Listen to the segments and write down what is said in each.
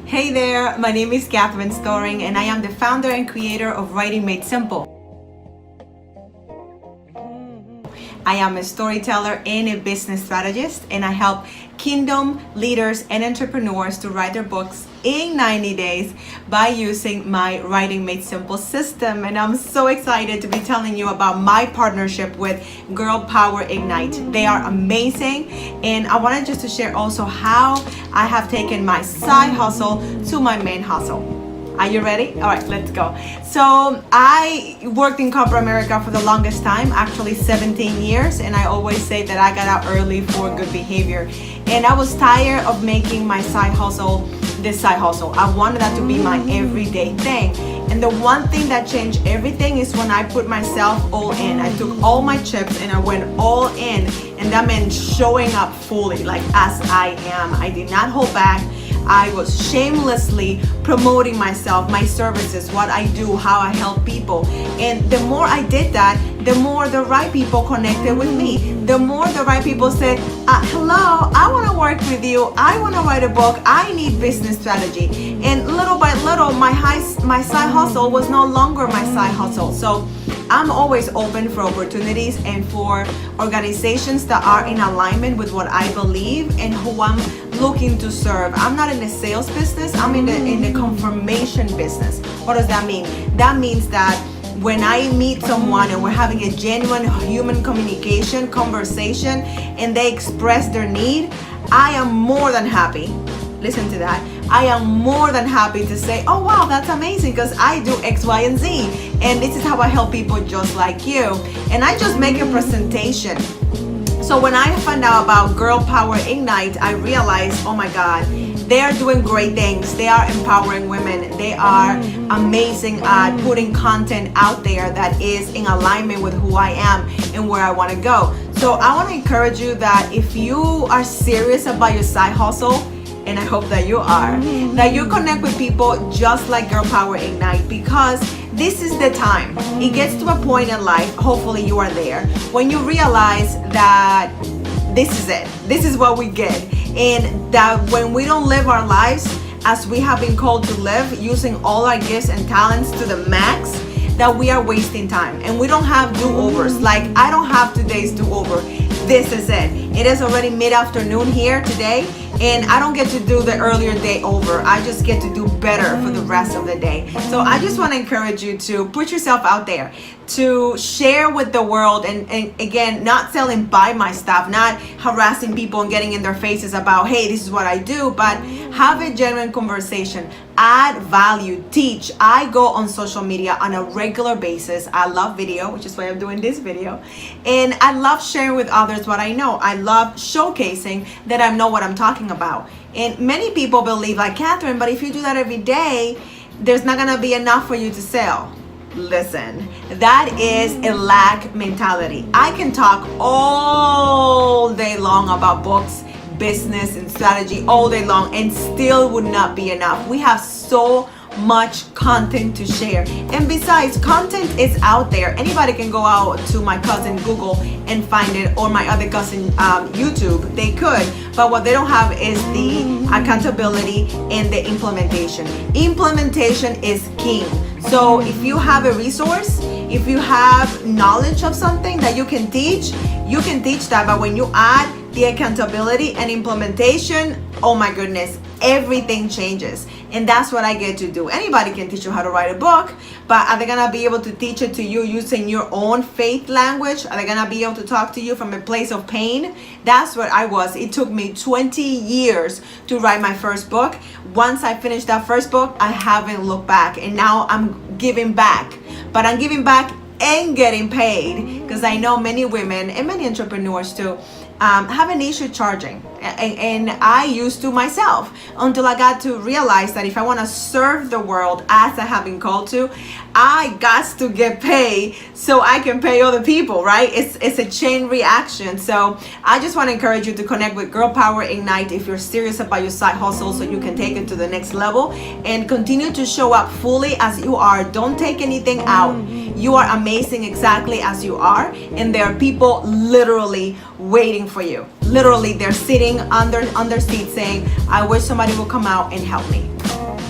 Hey there, my name is Catherine Storing and I am the founder and creator of Writing Made Simple. I am a storyteller and a business strategist, and I help kingdom leaders and entrepreneurs to write their books in 90 days by using my Writing Made Simple system. And I'm so excited to be telling you about my partnership with Girl Power Ignite. They are amazing, and I wanted just to share also how I have taken my side hustle to my main hustle. Are you ready? All right, let's go. So I worked in corporate America for the longest time, actually 17 years, and I always say that I got out early for good behavior. And I was tired of making my side hustle this side hustle. I wanted that to be my everyday thing. And the one thing that changed everything is when I put myself all in. I took all my chips and I went all in, and that meant showing up fully, like as I am. I did not hold back. I was shamelessly promoting myself, my services, what I do, how I help people. And the more I did that, the more the right people connected with me. The more the right people said, hello, I want to work with you. I want to write a book. I need business strategy. And little by little, my side hustle was no longer my side hustle. So I'm always open for opportunities and for organizations that are in alignment with what I believe and who I'm looking to serve. I'm not in the sales business. I'm in the confirmation business. What does that mean? That means that when I meet someone and we're having a genuine human communication, conversation, and they express their need, I am more than happy. Listen to that. I am more than happy to say, oh wow, that's amazing because I do X, Y, and Z. And this is how I help people just like you. And I just make a presentation. So when I found out about Girl Power Ignite, I realized, oh my God, they are doing great things. They are empowering women. They are amazing at putting content out there that is in alignment with who I am and where I want to go. So I want to encourage you that if you are serious about your side hustle, and I hope that you are, that you connect with people just like Girl Power Ignite, because this is the time. It gets to a point in life, hopefully you are there, when you realize that this is it. This is what we get. And that when we don't live our lives as we have been called to live, using all our gifts and talents to the max, that we are wasting time. And we don't have do-overs. Like, I don't have today's do-over. This is it. It is already mid-afternoon here today, and I don't get to do the earlier day over. I just get to do better for the rest of the day. So I just want to encourage you to put yourself out there, to share with the world, and again, not selling buy my stuff, not harassing people and getting in their faces about, hey, this is what I do, but have a genuine conversation. Add value, teach. I go on social media on a regular basis. I love video, which is why I'm doing this video. And I love sharing with others what I know. I love showcasing that I know what I'm talking about. And many people believe, like, Catherine, but if you do that every day, there's not gonna be enough for you to sell. Listen, that is a lack mentality. I can talk all day long about books, business, and strategy all day long, and still would not be enough. We have so much content to share, and besides, content is out there. Anybody can go out to my cousin Google and find it, or my other cousin YouTube. They could, but what they don't have is the accountability and the implementation. Implementation is king. So if you have a resource, if you have knowledge of something that you can teach that. But when you add the accountability and implementation, oh my goodness, everything changes. And that's what I get to do. Anybody can teach you how to write a book, but are they gonna be able to teach it to you using your own faith language? Are they gonna be able to talk to you from a place of pain? That's what I was. It took me 20 years to write my first book. Once I finished that first book, I haven't looked back, and now I'm giving back. But I'm giving back and getting paid, because I know many women and many entrepreneurs too have an issue charging, and I used to myself, until I got to realize that if I want to serve the world as I have been called to, I got to get paid so I can pay other people, right? It's a chain reaction. So I just want to encourage you to connect with Girl Power Ignite if you're serious about your side hustle, so you can take it to the next level and continue to show up fully as you are. Don't take anything out. You are amazing exactly as you are, and there are people literally waiting for you. Literally, they're sitting under seats saying, I wish somebody will come out and help me.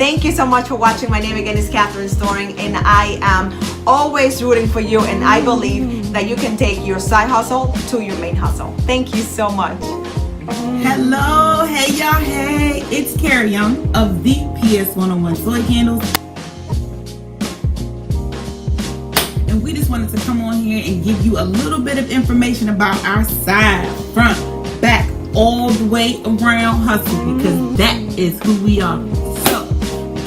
Thank you so much for watching. My name again is Catherine Storing, and I am always rooting for you, and I believe that you can take your side hustle to your main hustle. Thank you so much. Hello, hey y'all, hey, it's Carrie Young of the PS1013 Soy Candles. And we just wanted to come on here and give you a little bit of information about our side, front, back, all the way around hustle, because that is who we are. So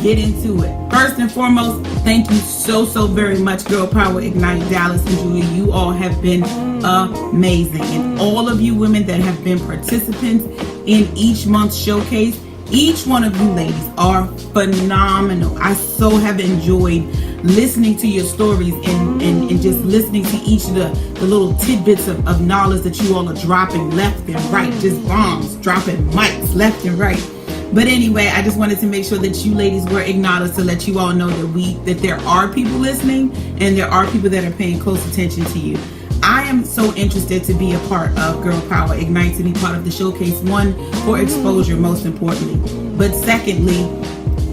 get into it. First and foremost, thank you so very much, Girl Power, Ignite, Dallas, and Julia. You all have been amazing. And all of you women that have been participants in each month's showcase, each one of you ladies are phenomenal. I so have enjoyed listening to your stories and just listening to each of the little tidbits of knowledge that you all are dropping left and right, just bombs, dropping mics left and right. But anyway, I just wanted to make sure that you ladies were acknowledged to let you all know that there are people listening and there are people that are paying close attention to you. I am so interested to be a part of Girl Power Ignite, to be part of the showcase, one, for exposure, most importantly. But secondly,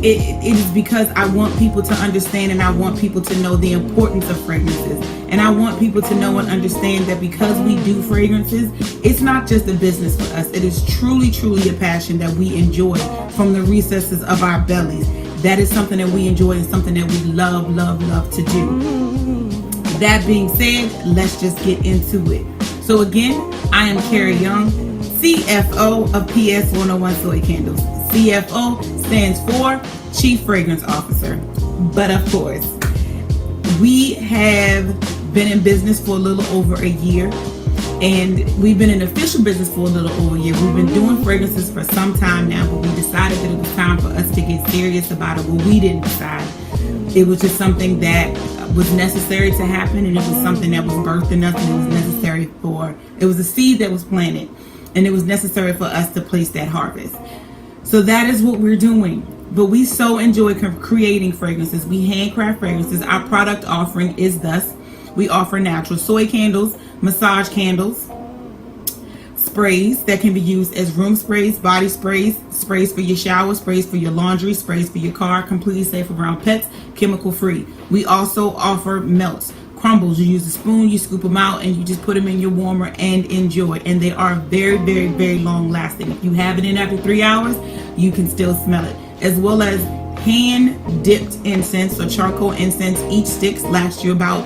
it is because I want people to understand and I want people to know the importance of fragrances. And I want people to know and understand that because we do fragrances, it's not just a business for us. It is truly a passion that we enjoy from the recesses of our bellies. That is something that we enjoy and something that we love to do. That being said, let's just get into it. So again, I am Carrie Young, CFO of PS1013 Soy Candles. CFO stands for Chief Fragrance Officer. But of course, we have been in business for a little over a year, and we've been in official business for a little over a year. We've been doing fragrances for some time now, but we decided that it was time for us to get serious about it. Well, we didn't decide. It was just something that was necessary to happen, and it was something that was birthed in us, and it was a seed that was planted, and it was necessary for us to place that harvest. So that is what we're doing. But we so enjoy creating fragrances. We handcraft fragrances. Our product offering is thus: we offer natural soy candles, massage candles, sprays that can be used as room sprays, body sprays, sprays for your shower, sprays for your laundry, sprays for your car, completely safe around pets, chemical free. We also offer melts, crumbles. You use a spoon, you scoop them out, and you just put them in your warmer and enjoy. And they are very long lasting. If you have it in after 3 hours, you can still smell it. As well as hand dipped incense or charcoal incense. Each stick lasts you about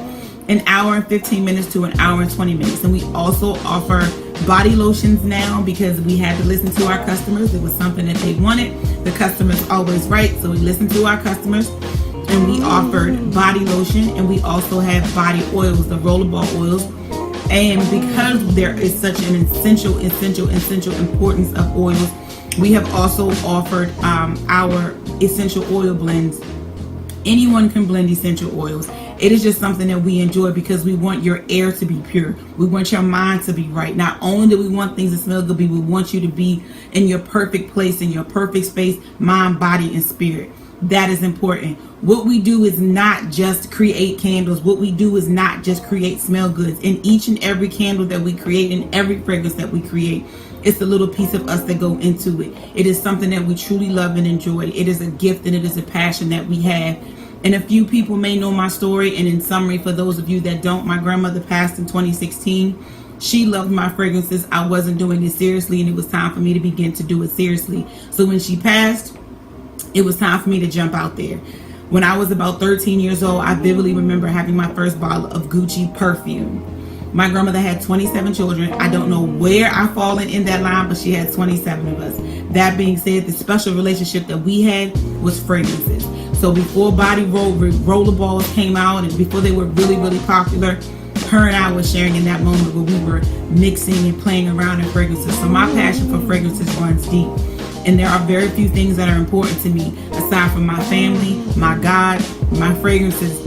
an hour and 15 minutes to an hour and 20 minutes. And we also offer body lotions now because we had to listen to our customers. It was something that they wanted. The customer's always right, so we listened to our customers. And we offered body lotion, and we also have body oils, the rollerball oils. And because there is such an essential importance of oils, we have also offered our essential oil blends. Anyone can blend essential oils. It is just something that we enjoy because we want your air to be pure. We want your mind to be right. Not only do we want things to smell good, but we want you to be in your perfect place, in your perfect space, mind, body, and spirit. That is important. What we do is not just create candles. What we do is not just create smell goods. In each and every candle that we create, in every fragrance that we create, it's a little piece of us that go into it. It is something that we truly love and enjoy. It is a gift and it is a passion that we have. And a few people may know my story. And in summary, for those of you that don't, my grandmother passed in 2016. She loved my fragrances. I wasn't doing it seriously, and it was time for me to begin to do it seriously. So when she passed, it was time for me to jump out there. When I was about 13 years old, I vividly remember having my first bottle of Gucci perfume. My grandmother had 27 children. I don't know where I fall in that line, but she had 27 of us. That being said, the special relationship that we had was fragrances. So before body rollerballs came out and before they were really popular, her and I were sharing in that moment where we were mixing and playing around in fragrances. So my passion for fragrances runs deep. And there are very few things that are important to me aside from my family, my God, my fragrances.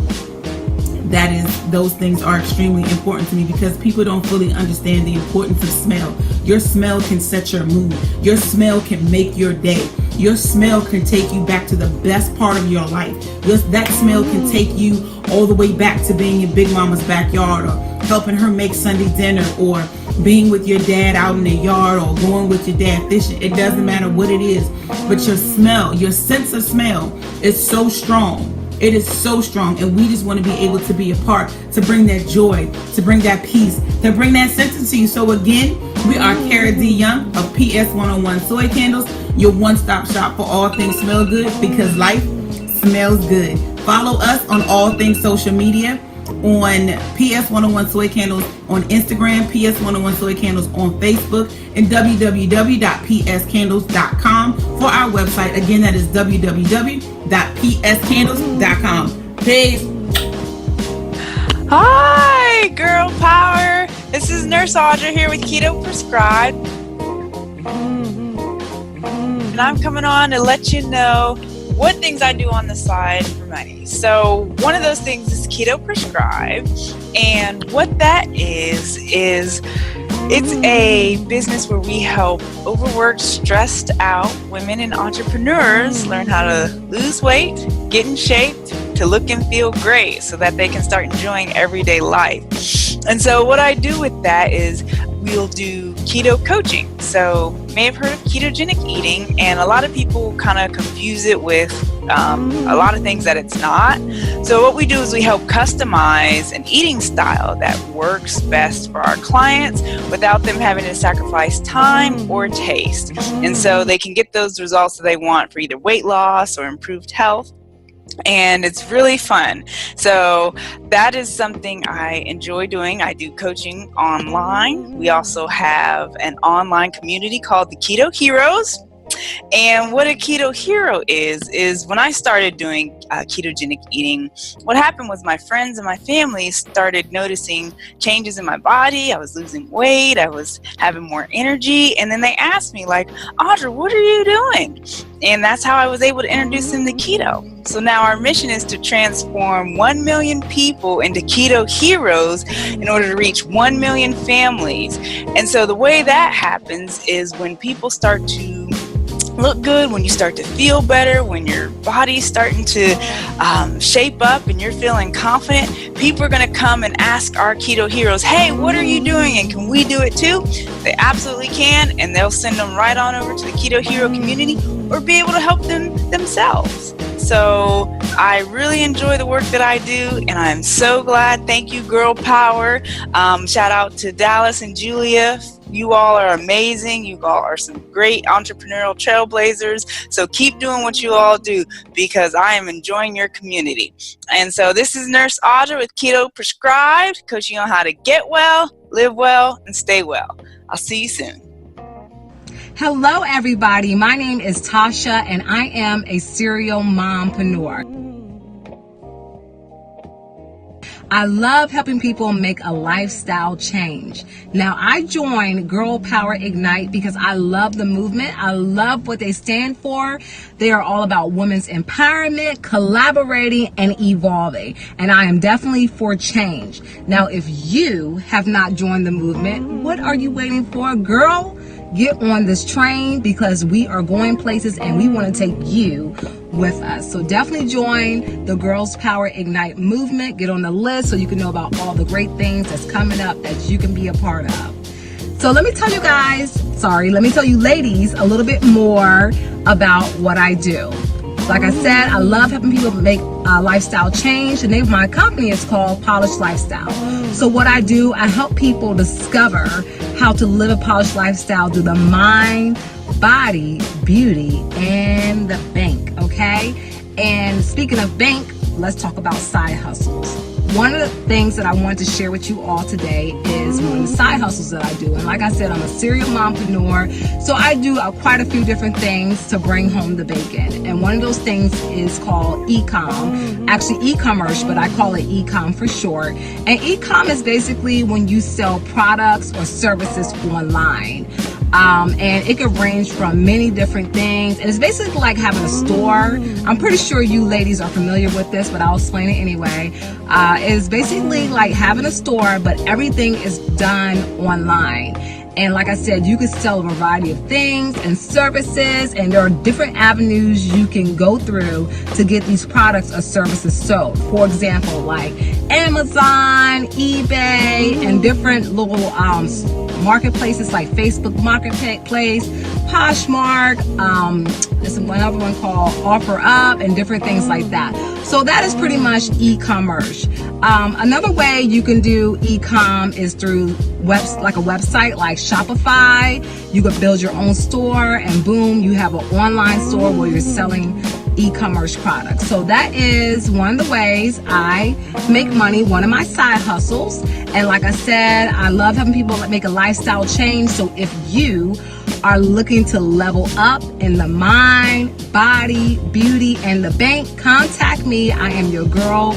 That is, those things are extremely important to me because people don't fully understand the importance of smell. Your smell can set your mood. Your smell can make your day. Your smell can take you back to the best part of your life. That smell can take you all the way back to being in Big Mama's backyard, or helping her make Sunday dinner, or being with your dad out in the yard or going with your dad fishing. It doesn't matter what it is, but your smell, your sense of smell is so strong. It is so strong, and we just want to be able to be a part, to bring that joy, to bring that peace, to bring that sense to you. So again, we are Cara D. Young of PS1013 Soy Candles, your one-stop shop for all things smell good, because life smells good. Follow us on all things social media, on PS101 Soy Candles on Instagram, PS101 Soy Candles on Facebook, and www.pscandles.com for our website. Again, that is www.pscandles.com. Peace. Hi, girl power. This is Nurse Audra here with Kidoprescribed. And I'm coming on to let you know what things I do on the side for money. So one of those things is Kidoprescribed, and what that is it's a business where we help overworked, stressed out women and entrepreneurs learn how to lose weight, get in shape, to look and feel great so that they can start enjoying everyday life. And so what I do with that is we'll do keto coaching. So you may have heard of ketogenic eating, and a lot of people kind of confuse it with a lot of things that it's not. So what we do is we help customize an eating style that works best for our clients without them having to sacrifice time or taste. And so they can get those results that they want for either weight loss or improved health. And it's really fun. So that is something I enjoy doing. I do coaching online. We also have an online community called the Keto Heroes. And what a keto hero is when I started doing ketogenic eating, what happened was my friends and my family started noticing changes in my body. I was losing weight. I was having more energy. And then they asked me, like, Audra, what are you doing? And that's how I was able to introduce them to keto. So now our mission is to transform 1 million people into keto heroes in order to reach 1 million families. And so the way that happens is when people start to look good, when you start to feel better, when your body's starting to shape up and you're feeling confident, people are going to come and ask our keto heroes, hey, what are you doing, and can we do it too? They absolutely can, and they'll send them right on over to the keto hero community or be able to help them themselves. So I really enjoy the work that I do, and I'm so glad. Thank you, Girl Power. Shout out to Dallas and Julia. You all are amazing. You all are some great entrepreneurial trailblazers. So keep doing what you all do, because I am enjoying your community. And so this is Nurse Audra with Kidoprescribed, coaching you on how to get well, live well, and stay well. I'll see you soon. Hello everybody, my name is Tasha and I am a serial mompreneur. I love helping people make a lifestyle change. Now I joined Girl Power Ignite because I love the movement. I love what they stand for. They are all about women's empowerment, collaborating, and evolving. And I am definitely for change. Now if you have not joined the movement, what are you waiting for, girl? Get on this train, because we are going places and we want to take you with us. So definitely join the Girls Power Ignite movement. Get on the list so you can know about all the great things that's coming up that you can be a part of. So let me tell you ladies a little bit more about what I do. Like I said, I love helping people make a lifestyle change. The name of my company is called Polished Lifestyle. So what I do, I help people discover how to live a polished lifestyle through the mind, body, beauty, and the bank, okay? And speaking of bank, let's talk about side hustles. One of the things that I wanted to share with you all today is one of the side hustles that I do. And like I said, I'm a serial mompreneur, so I do quite a few different things to bring home the bacon. And one of those things is called e-com, actually e-commerce, but I call it e-com for short. And e-com is basically when you sell products or services online. And it can range from many different things, and it's basically like having a store. I'm pretty sure you ladies are familiar with this, but I'll explain it anyway. It's basically like having a store, but everything is done online. And like I said, you can sell a variety of things and services, and there are different avenues you can go through to get these products or services sold. For example, like Amazon, eBay, and different little marketplaces like Facebook Marketplace, Poshmark, there's another one called OfferUp, and different things like that. So that is pretty much e-commerce. Another way you can do e-com is through like a website like Shopify. You could build your own store, and boom, you have an online store where you're selling e-commerce products. So that is one of the ways I make money, one of my side hustles. And like I said, I love having people make a lifestyle change. So if you are looking to level up in the mind, body, beauty, and the bank, contact me. I am your girl.